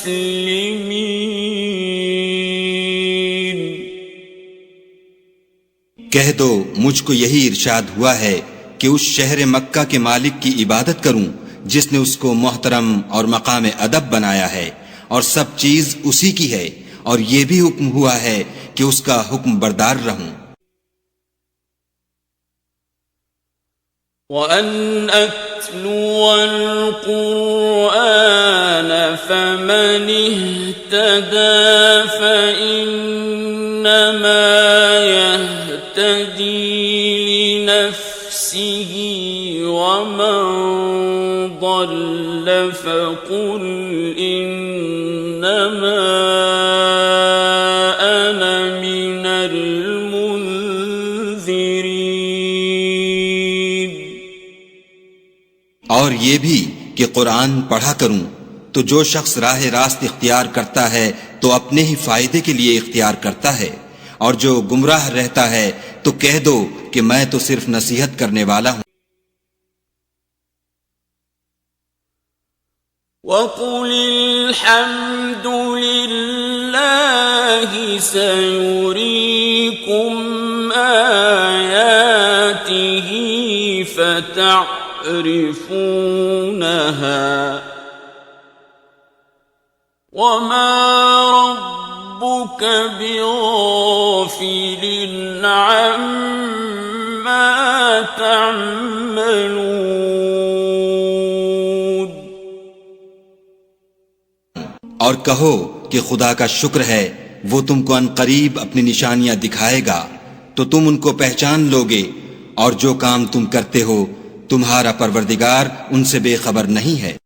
کہہ دو مجھ کو یہی ارشاد ہوا ہے کہ اس شہر مکہ کے مالک کی عبادت کروں جس نے اس کو محترم اور مقام ادب بنایا ہے، اور سب چیز اسی کی ہے، اور یہ بھی حکم ہوا ہے کہ اس کا حکم بردار رہوں۔ وَأَنْ أَتْلُوَ الْقُرْآنَ فَمَنِ اهْتَدَى فَإِنَّمَا يَهْتَدِي لِنَفْسِهِ وَمَنْ ضَلَّ فَقُلْ إِنَّمَا أَنَا مِنَ الْمُنذِرِينَ۔ اور یہ بھی کہ قرآن پڑھا کروں تو جو شخص راہ راست اختیار کرتا ہے تو اپنے ہی فائدے کے لیے اختیار کرتا ہے، اور جو گمراہ رہتا ہے تو کہہ دو کہ میں تو صرف نصیحت کرنے والا ہوں۔ وَقُلِ الْحَمْدُ لِلَّهِ سَيُرِيكُمْ آيَاتِهِ فَتَعْرِفُونَهَا وَمَا رَبُّكَ بِغَافِلٍ عَمَّا تَعْمَلُونَ۔ اور کہو کہ خدا کا شکر ہے، وہ تم کو ان قریب اپنی نشانیاں دکھائے گا تو تم ان کو پہچان لوگے، اور جو کام تم کرتے ہو تمہارا پروردگار ان سے بے خبر نہیں ہے۔